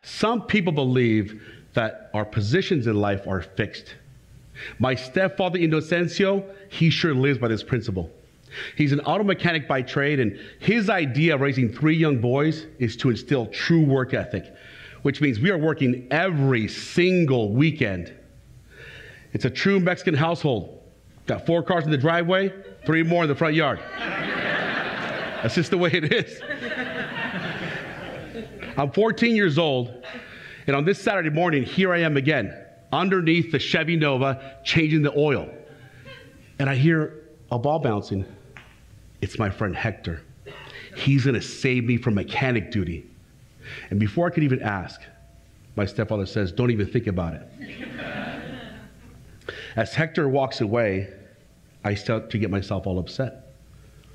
Some people believe that our positions in life are fixed. My stepfather, Inocencio, he sure lives by this principle. He's an auto mechanic by trade, and his idea of raising 3 young boys is to instill true work ethic, which means we are working every single weekend. It's a true Mexican household. Got 4 cars in the driveway, 3 more in the front yard. That's just the way it is. I'm 14 years old, and on this Saturday morning, here I am again, underneath the Chevy Nova, changing the oil. And I hear a ball bouncing. It's my friend Hector. He's going to save me from mechanic duty. And before I could even ask, my stepfather says, don't even think about it. As Hector walks away, I start to get myself all upset.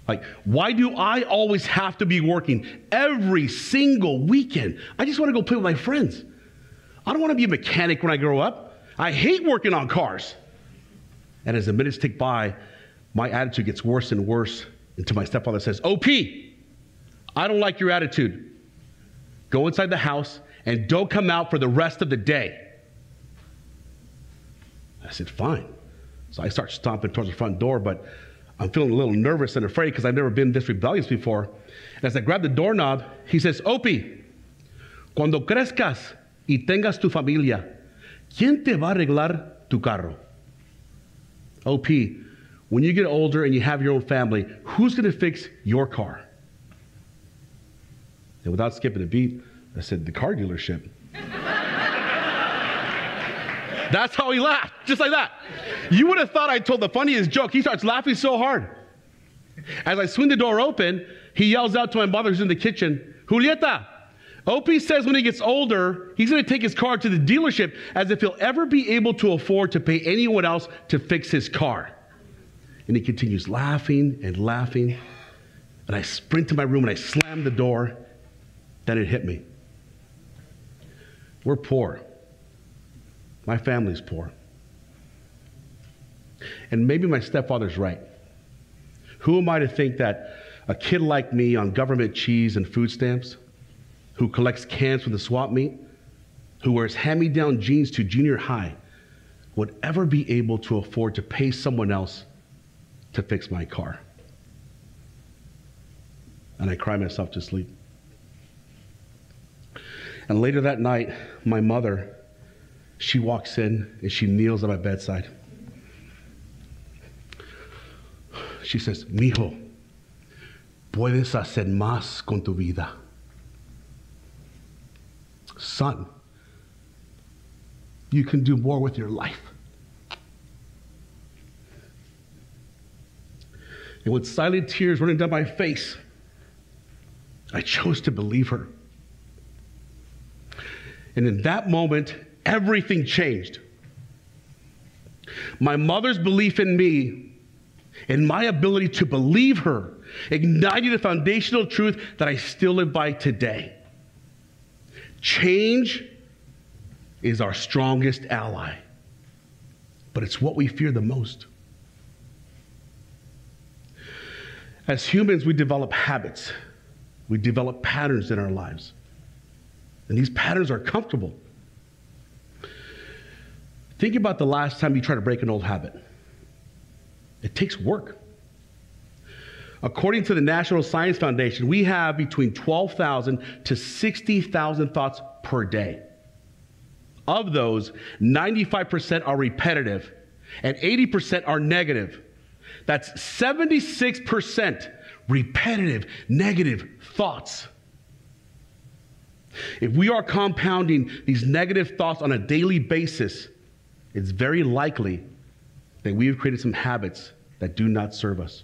Like, why do I always have to be working every single weekend? I just want to go play with my friends. I don't want to be a mechanic when I grow up. I hate working on cars. And as the minutes tick by, my attitude gets worse and worse until my stepfather says, OP, I don't like your attitude. Go inside the house and don't come out for the rest of the day. I said, fine. So I start stomping towards the front door, but I'm feeling a little nervous and afraid because I've never been this rebellious before. And as I grab the doorknob, he says, Opie, cuando crezcas y tengas tu familia, ¿quién te va a arreglar tu carro? OP, when you get older and you have your own family, who's going to fix your car? And without skipping a beat, I said, the car dealership. That's how he laughed, just like that. You would have thought I told the funniest joke. He starts laughing so hard. As I swing the door open, he yells out to my mother who's in the kitchen, Julieta, Opie says when he gets older, he's going to take his car to the dealership as if he'll ever be able to afford to pay anyone else to fix his car. And he continues laughing and laughing. And I sprint to my room and I slam the door. Then it hit me. We're poor. My family's poor. And maybe my stepfather's right. Who am I to think that a kid like me on government cheese and food stamps, who collects cans from the swap meet, who wears hand-me-down jeans to junior high, would ever be able to afford to pay someone else to fix my car? And I cry myself to sleep. And later that night, my mother, she walks in and she kneels at my bedside. She says, Mijo, puedes hacer más con tu vida. Son, you can do more with your life. And with silent tears running down my face, I chose to believe her. And in that moment, everything changed. My mother's belief in me and my ability to believe her ignited a foundational truth that I still live by today. Change is our strongest ally, but it's what we fear the most. As humans, we develop habits. We develop patterns in our lives. And these patterns are comfortable. Think about the last time you tried to break an old habit. It takes work. According to the National Science Foundation, we have between 12,000 to 60,000 thoughts per day. Of those, 95% are repetitive and 80% are negative. That's 76% repetitive, negative thoughts. If we are compounding these negative thoughts on a daily basis, it's very likely that we have created some habits that do not serve us.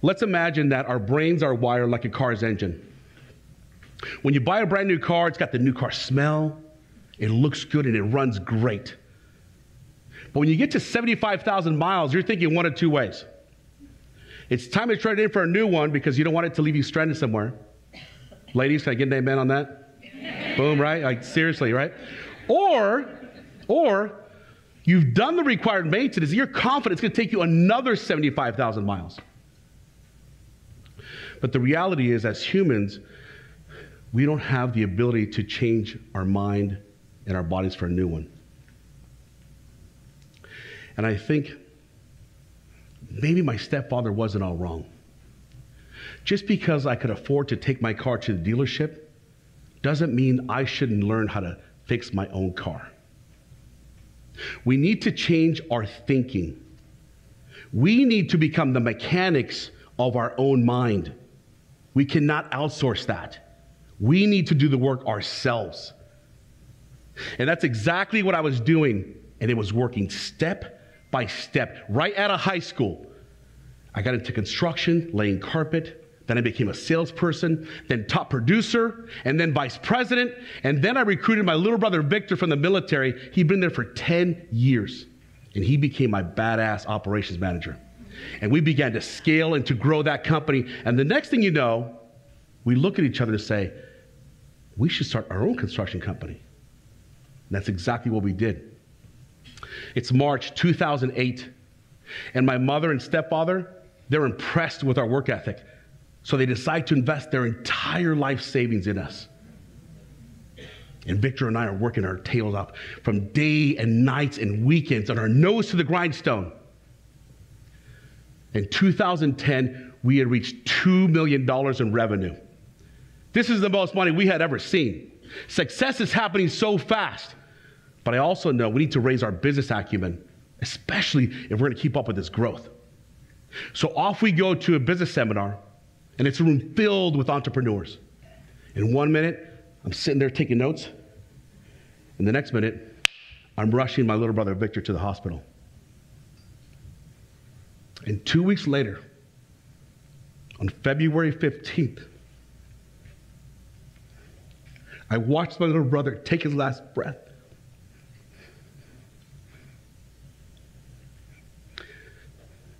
Let's imagine that our brains are wired like a car's engine. When you buy a brand new car, it's got the new car smell, it looks good, and it runs great. But when you get to 75,000 miles, you're thinking one of two ways. It's time to trade it in for a new one because you don't want it to leave you stranded somewhere. Ladies, can I get an amen on that? Boom, right? Like, seriously, right? Or you've done the required maintenance and you're confident it's going to take you another 75,000 miles. But the reality is, as humans, we don't have the ability to change our mind and our bodies for a new one. And I think maybe my stepfather wasn't all wrong. Just because I could afford to take my car to the dealership doesn't mean I shouldn't learn how to fix my own car. We need to change our thinking. We need to become the mechanics of our own mind. We cannot outsource that. We need to do the work ourselves. And that's exactly what I was doing, and it was working step by step. Right out of high school, I got into construction, laying carpet. Then I became a salesperson, then top producer, and then vice president. And then I recruited my little brother, Victor, from the military. He'd been there for 10 years, and he became my badass operations manager. And we began to scale and to grow that company. And the next thing you know, we look at each other and say, we should start our own construction company. And that's exactly what we did. It's March 2008, and my mother and stepfather, they're impressed with our work ethic. So they decide to invest their entire life savings in us. And Victor and I are working our tails off from day and nights and weekends on our nose to the grindstone. In 2010, we had reached $2 million in revenue. This is the most money we had ever seen. Success is happening so fast. But I also know we need to raise our business acumen, especially if we're going to keep up with this growth. So off we go to a business seminar, and it's a room filled with entrepreneurs. In 1 minute, I'm sitting there taking notes. And the next minute, I'm rushing my little brother Victor to the hospital. And 2 weeks later, on February 15th, I watched my little brother take his last breath.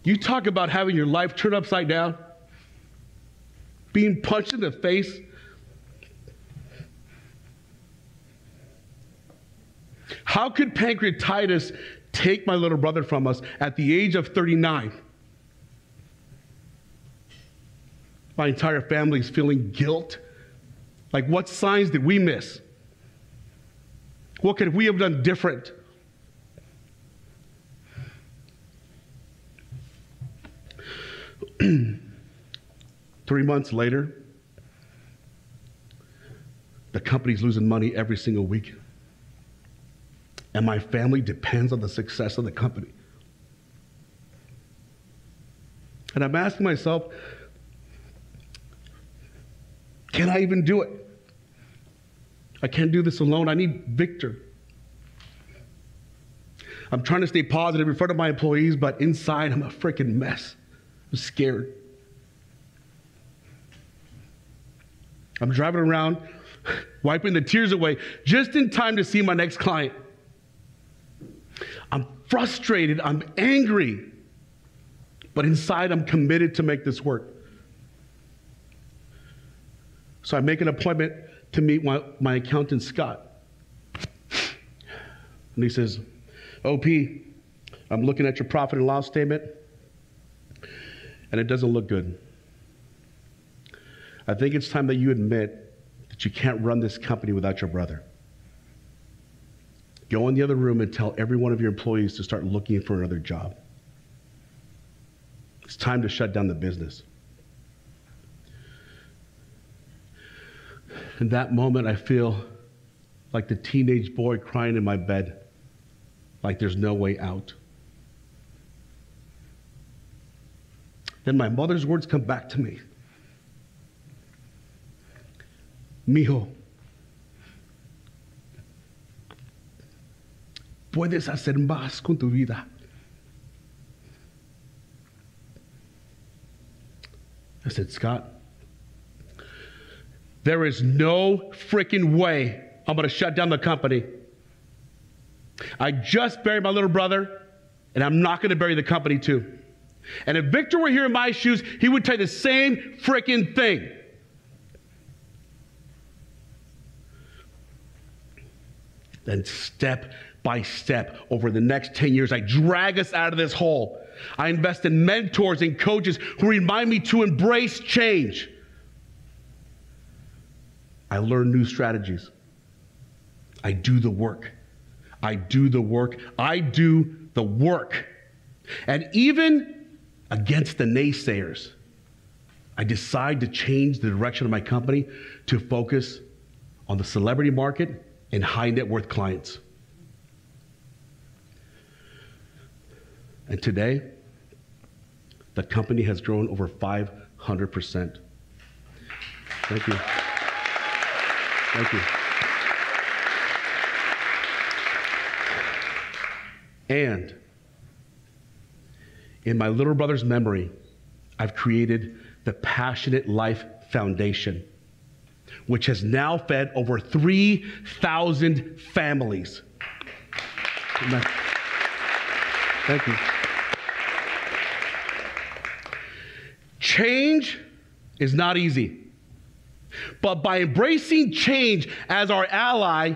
You talk about having your life turned upside down, being punched in the face. How could pancreatitis take my little brother from us at the age of 39? My entire family is feeling guilt. Like, what signs did we miss? What could we have done different? Three months later, the company's losing money every single week. And my family depends on the success of the company. And I'm asking myself, can I even do it? I can't do this alone. I need Victor. I'm trying to stay positive in front of my employees, but inside I'm a freaking mess. I'm scared. I'm driving around, wiping the tears away, just in time to see my next client. I'm frustrated, I'm angry, but inside I'm committed to make this work. So I make an appointment to meet my accountant, Scott. And he says, OP, I'm looking at your profit and loss statement, and it doesn't look good. I think it's time that you admit that you can't run this company without your brother. Go in the other room and tell every one of your employees to start looking for another job. It's time to shut down the business. In that moment, I feel like the teenage boy crying in my bed, like there's no way out. Then my mother's words come back to me. Mijo, puedes hacer más con tu vida. I said, Scott, there is no freaking way I'm going to shut down the company. I just buried my little brother, and I'm not going to bury the company too. And if Victor were here in my shoes, he would tell you the same freaking thing. Then step by step, over the next 10 years, I drag us out of this hole. I invest in mentors and coaches who remind me to embrace change. I learn new strategies. I do the work. I do the work. I do the work. And even against the naysayers, I decide to change the direction of my company to focus on the celebrity market and high net worth clients. And today, the company has grown over 500%. Thank you. Thank you. And in my little brother's memory, I've created the Passionate Life Foundation, which has now fed over 3,000 families. Thank you. Change is not easy. But by embracing change as our ally,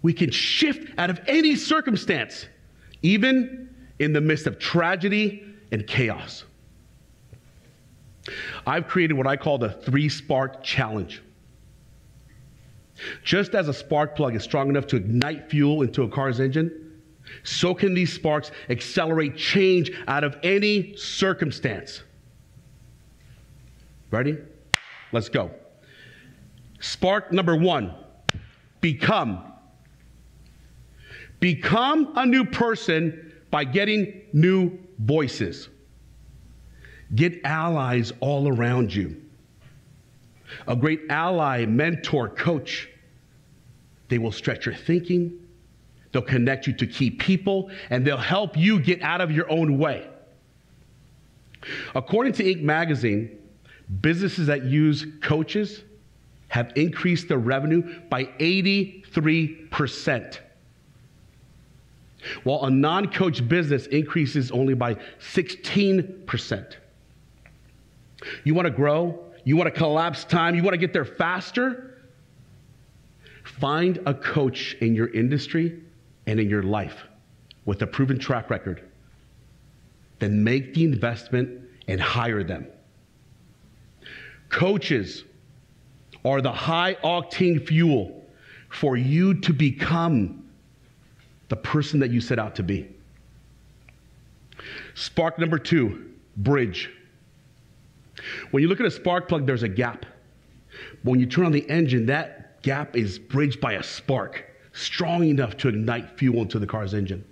we can shift out of any circumstance, even in the midst of tragedy and chaos. I've created what I call the 3-spark challenge. Just as a spark plug is strong enough to ignite fuel into a car's engine, so can these sparks accelerate change out of any circumstance. Ready? Let's go. Spark number 1, become. Become a new person by getting new voices. Get allies all around you. A great ally, mentor, coach. They will stretch your thinking. They'll connect you to key people, and they'll help you get out of your own way. According to Inc. magazine, businesses that use coaches have increased their revenue by 83%, while a non-coach business increases only by 16%. You want to grow? You want to collapse time? You want to get there faster? Find a coach in your industry and in your life with a proven track record. Then make the investment and hire them. Coaches are the high-octane fuel for you to become the person that you set out to be. Spark number 2, bridge. When you look at a spark plug, there's a gap. But when you turn on the engine, that gap is bridged by a spark strong enough to ignite fuel into the car's engine.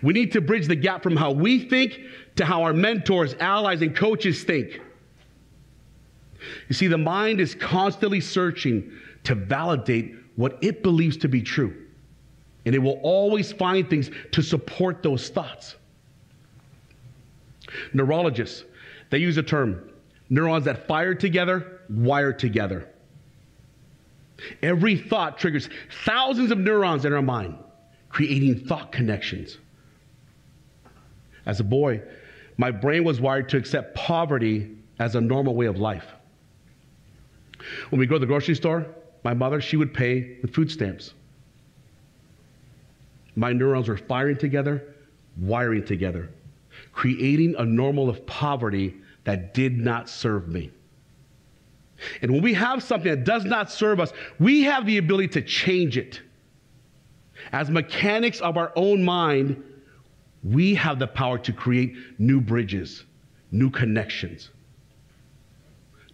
We need to bridge the gap from how we think to how our mentors, allies, and coaches think. You see, the mind is constantly searching to validate what it believes to be true. And it will always find things to support those thoughts. Neurologists, they use a term, neurons that fire together, wire together. Every thought triggers thousands of neurons in our mind, creating thought connections. As a boy, my brain was wired to accept poverty as a normal way of life. When we go to the grocery store, my mother, she would pay with food stamps. My neurons were firing together, wiring together, creating a normal of poverty that did not serve me. And when we have something that does not serve us, we have the ability to change it. As mechanics of our own mind, we have the power to create new bridges, new connections.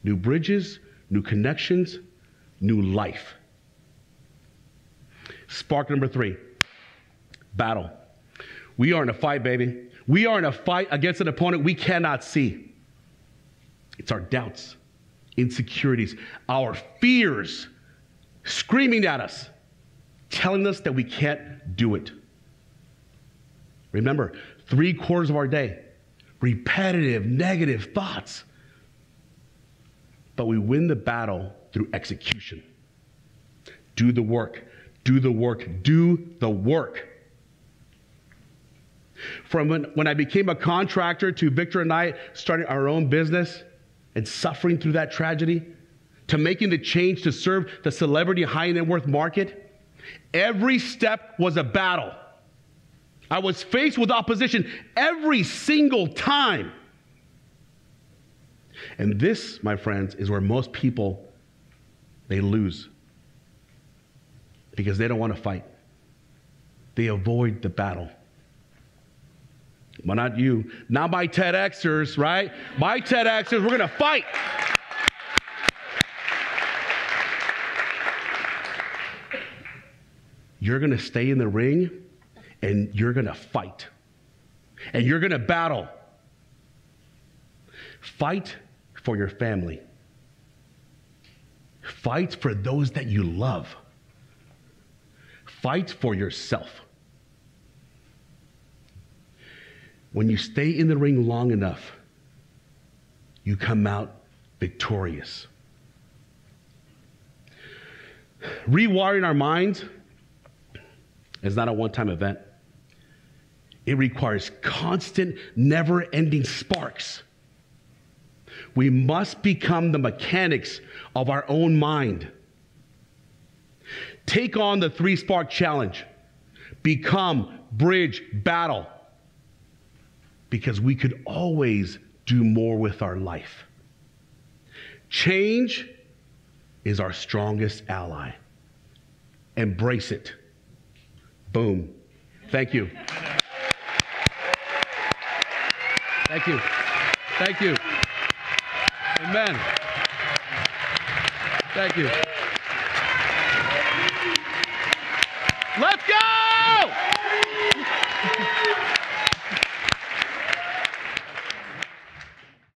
New bridges, new connections, new life. Spark number 3, battle. We are in a fight, baby. We are in a fight against an opponent we cannot see. It's our doubts, insecurities, our fears screaming at us, telling us that we can't do it. Remember, 3/4 of our day, repetitive, negative thoughts. But we win the battle through execution. Do the work, do the work, do the work. From when I became a contractor to Victor and I starting our own business and suffering through that tragedy, to making the change to serve the celebrity high net worth market, every step was a battle. I was faced with opposition every single time. And this, my friends, is where most people They lose because they don't want to fight. They avoid the battle. Well, not you. Not my TEDxers, right? My TEDxers, we're going to fight. You're going to stay in the ring and you're going to fight. And you're going to battle. Fight for your family. Fight for those that you love. Fight for yourself. When you stay in the ring long enough, you come out victorious. Rewiring our minds is not a one-time event. It requires constant, never-ending sparks. We must become the mechanics of our own mind. Take on the 3-spark challenge. Become, bridge, battle. Because we could always do more with our life. Change is our strongest ally. Embrace it. Boom. Thank you. Thank you. Thank you. Amen. Thank you. Let's go!